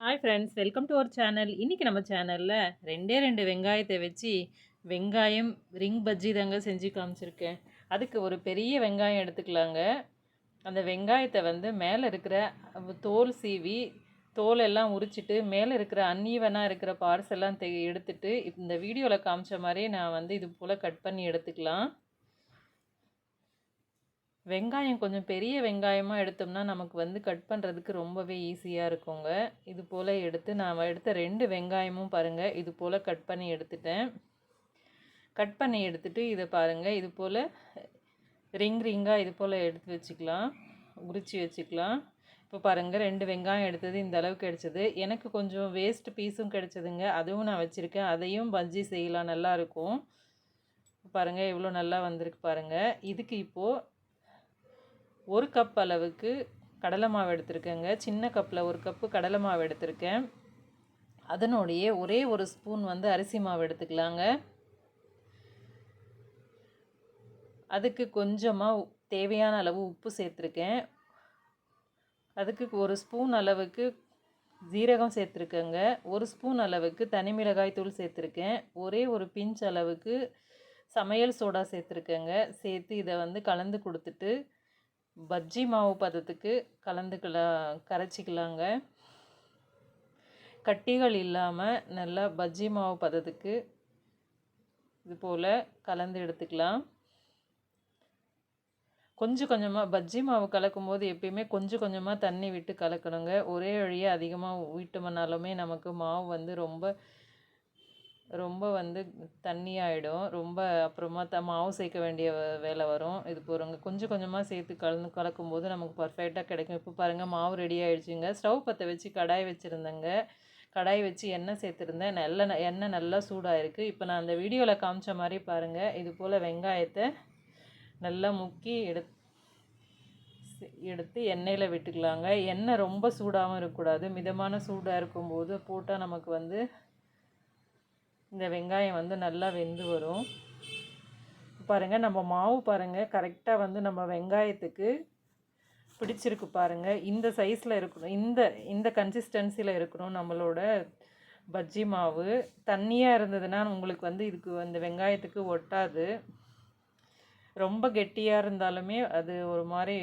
Hi friends, welcome to our channel. இன்றைக்கி நம்ம சேனலில் ரெண்டே ரெண்டு வெங்காயத்தை வச்சு வெங்காயம் ரிங் பஜ்ஜி தாங்க செஞ்சு காமிச்சிருக்கேன். அதுக்கு ஒரு பெரிய வெங்காயம் எடுத்துக்கலாங்க. அந்த வெங்காயத்தை வந்து மேலே இருக்கிற தோல் சீவி தோலெல்லாம் உரிச்சிட்டு மேலே இருக்கிற அன்ஈவனாக இருக்கிற பார்ட்ஸ் எல்லாம் எடுத்துட்டு இந்த வீடியோவில் காமிச்ச மாதிரி நான் வந்து இது போல் கட் பண்ணி எடுத்துக்கலாம். வெங்காயம் கொஞ்சம் பெரிய வெங்காயமாக எடுத்தோம்னா நமக்கு வந்து கட் பண்ணுறதுக்கு ரொம்பவே ஈஸியாக இருக்குங்க. இது போல் எடுத்து நான் எடுத்த 2 வெங்காயமும் பாருங்கள் இது போல் கட் பண்ணி எடுத்துட்டேன். கட் பண்ணி எடுத்துகிட்டு இதை பாருங்கள் இது போல் ரிங்காக இது போல் எடுத்து வச்சுக்கலாம், உரித்து வச்சுக்கலாம். இப்போ பாருங்கள் 2 வெங்காயம் எடுத்தது இந்த அளவுக்கு கிடச்சிது. எனக்கு கொஞ்சம் வேஸ்ட் பீஸும் கிடச்சிதுங்க, அதுவும் நான் வச்சுருக்கேன். அதையும் பஜ்ஜி செய்யலாம், நல்லாயிருக்கும். பாருங்கள் எவ்வளோ நல்லா வந்திருக்கு பாருங்கள். இதுக்கு இப்போது 1 கப் அளவுக்கு கடலை மாவு எடுத்திருக்கேங்க. சின்ன கப்பில் 1 கப்பு கடலை மாவு எடுத்திருக்கேன். அதனுடைய ஒரே ஒரு ஸ்பூன் வந்து அரிசி மாவு எடுத்துக்கலாங்க. அதுக்கு கொஞ்சமாக தேவையான அளவு உப்பு சேர்த்துருக்கேன். அதுக்கு 1 ஸ்பூன் அளவுக்கு ஜீரகம் சேர்த்துருக்கேங்க. 1 ஸ்பூன் அளவுக்கு தனி மிளகாய் தூள் சேர்த்துருக்கேன். ஒரே ஒரு பிஞ்ச் அளவுக்கு சமையல் சோடா சேர்த்துருக்கேங்க. சேர்த்து இதை வந்து கலந்து கொடுத்துட்டு பஜ்ஜி மாவு பதத்துக்கு கரைச்சிக்கலாங்க. கட்டிகள் இல்லாமல் நல்லா பஜ்ஜி மாவு பதத்துக்கு இது போல் கலந்து எடுத்துக்கலாம். கொஞ்சம் கொஞ்சமாக பஜ்ஜி மாவு கலக்கும் போது எப்பயுமே கொஞ்சம் கொஞ்சமாக தண்ணி விட்டு கலக்கணுங்க. ஒரே வழியாக அதிகமாக விட்டோம்னாலுமே நமக்கு மாவு வந்து ரொம்ப வந்து தண்ணியாகிடும். ரொம்ப அப்புறமா மாவு சேர்க்க வேண்டிய வேலை வரும். இது போகிறவங்க கொஞ்சம் கொஞ்சமாக சேர்த்து கலக்கும்போது நமக்கு பர்ஃபெக்டாக கிடைக்கும். இப்போ பாருங்கள் மாவு ரெடி ஆகிடுச்சுங்க. ஸ்டவ் பற்ற வச்சு கடாய் வச்சுருந்தேங்க. கடாய் வச்சு எண்ணெய் சேர்த்துருந்தேன். எண்ணெய் நல்லா சூடாக இருக்குது. இப்போ நான் அந்த வீடியோவில் காமிச்ச மாதிரி பாருங்கள் இது போல் வெங்காயத்தை நல்லா முக்கி எடுத்து எண்ணெயில் விட்டுக்கலாங்க. எண்ணெய் ரொம்ப சூடாகவும் இருக்கக்கூடாது, மிதமான சூடாக இருக்கும்போது போட்டால் நமக்கு வந்து இந்த வெங்காயம் வந்து நல்லா வெந்து வரும். பாருங்கள் நம்ம மாவு பாருங்கள் கரெக்டாக வந்து நம்ம வெங்காயத்துக்கு பிடிச்சிருக்கு பாருங்கள். இந்த சைஸில் இருக்கணும், இந்த கன்சிஸ்டன்சியில் இருக்கணும் நம்மளோட பஜ்ஜி மாவு. தண்ணியாக இருந்ததுன்னா உங்களுக்கு வந்து இதுக்கு அந்த வெங்காயத்துக்கு ஒட்டாது. ரொம்ப கெட்டியாக இருந்தாலுமே அது ஒரு மாதிரி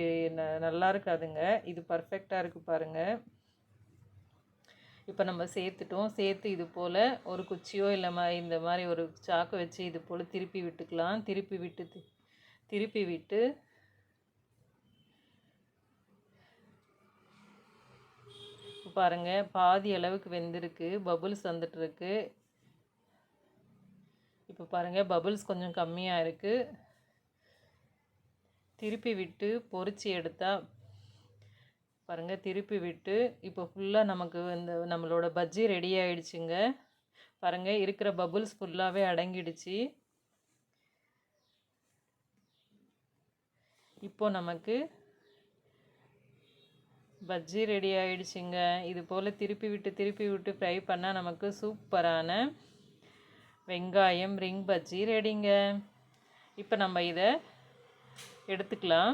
நல்லா இருக்காதுங்க. இது பர்ஃபெக்டாக இருக்குது பாருங்கள். இப்போ நம்ம சேர்த்து இது போல் ஒரு குச்சியோ இல்லை இந்த மாதிரி ஒரு சாக்கு வச்சு இது போல் திருப்பி விட்டுக்கலாம். திருப்பி விட்டு பாருங்கள் பாதி அளவுக்கு வெந்திருக்கு, பபுள்ஸ் வந்துட்டுருக்கு. இப்போ பாருங்கள் பபுள்ஸ் கொஞ்சம் கம்மியாக இருக்குது. திருப்பி விட்டு பொரிச்சு எடுத்தால் பாருங்கள், திருப்பி விட்டு இப்போ ஃபுல்லாக நமக்கு இந்த நம்மளோட பஜ்ஜி ரெடி ஆகிடுச்சுங்க. பாருங்கள் இருக்கிற பபுள்ஸ் ஃபுல்லாகவே அடங்கிடுச்சு. இப்போ நமக்கு பஜ்ஜி ரெடி ஆகிடுச்சுங்க. இது போல் திருப்பி விட்டு ஃப்ரை பண்ணால் நமக்கு சூப்பரான வெங்காயம் ரிங் பஜ்ஜி ரெடிங்க. இப்போ நம்ம இதை எடுத்துக்கலாம்.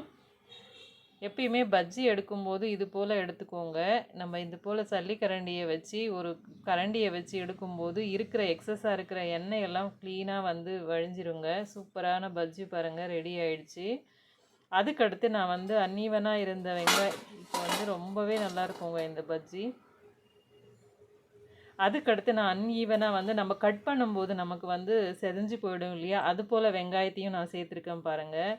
எப்பயுமே பஜ்ஜி எடுக்கும்போது இது போல் எடுத்துக்கோங்க. நம்ம இது போல் சல்லிக்கரண்டியை வச்சு ஒரு கரண்டியை வச்சு எடுக்கும்போது இருக்கிற எக்ஸஸாக இருக்கிற எண்ணெயெல்லாம் க்ளீனாக வந்து வழிஞ்சிருங்க. சூப்பரான பஜ்ஜி பாருங்கள் ரெடி ஆகிடுச்சு. அதுக்கடுத்து நான் வந்து அன்ஈவனாக இருந்த வெங்காயம் இப்போ வந்து ரொம்பவே நல்லாயிருக்குங்க இந்த பஜ்ஜி. அதுக்கடுத்து நான் அன்ஈவனாக வந்து நம்ம கட் பண்ணும்போது நமக்கு வந்து செதஞ்சு போயிடும் இல்லையா, அது போல் வெங்காயத்தையும் நான் சேர்த்துருக்கேன் பாருங்கள்.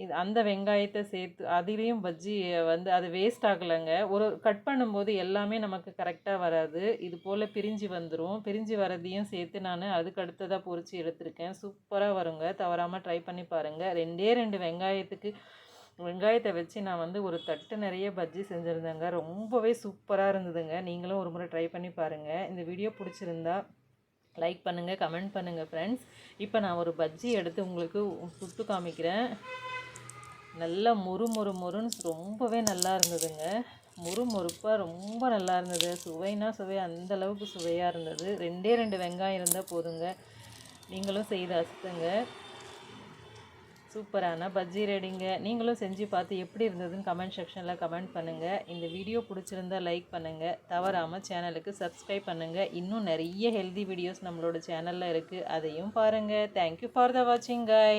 இது அந்த வெங்காயத்தை சேர்த்து அதுலேயும் பஜ்ஜி வந்து அது வேஸ்ட் ஆகலைங்க. ஒரு கட் பண்ணும்போது எல்லாமே நமக்கு கரெக்டாக வராது, இது போல் பிரிஞ்சு வந்துடும். பிரிஞ்சு வரதையும் சேர்த்து நான் அதுக்கு அடுத்ததாக பொரித்து எடுத்திருக்கேன். சூப்பராக வருங்க, தவறாமல் ட்ரை பண்ணி பாருங்கள். 2 வெங்காயத்தை வச்சு நான் வந்து ஒரு தட்டு நிறைய பஜ்ஜி செஞ்சுருந்தேங்க. ரொம்பவே சூப்பராக இருந்ததுங்க. நீங்களும் ஒரு முறை ட்ரை பண்ணி பாருங்கள். இந்த வீடியோ பிடிச்சிருந்தா லைக் பண்ணுங்கள், கமெண்ட் பண்ணுங்கள் ஃப்ரெண்ட்ஸ். இப்போ நான் ஒரு பஜ்ஜி எடுத்து உங்களுக்கு சுட்டு காமிக்கிறேன். நல்லா மொறுன்னு ரொம்பவே நல்லா இருந்ததுங்க. மொறுப்பாக ரொம்ப நல்லா இருந்தது. சுவை அந்தளவுக்கு சுவையாக இருந்தது. 2 வெங்காயம் இருந்தால் போதுங்க. நீங்களும் செய்து அசுத்துங்க. சூப்பரான பஜ்ஜி ரெடிங்க. நீங்களும் செஞ்சு பார்த்து எப்படி இருந்ததுன்னு கமெண்ட் செக்ஷனில் கமெண்ட் பண்ணுங்கள். இந்த வீடியோ பிடிச்சிருந்தா லைக் பண்ணுங்கள். தவறாமல் சேனலுக்கு சப்ஸ்கிரைப் பண்ணுங்கள். இன்னும் நிறைய ஹெல்தி வீடியோஸ் நம்மளோட சேனலில் இருக்குது, அதையும் பாருங்கள். தேங்க்யூ ஃபார் த வாட்சிங் காய்.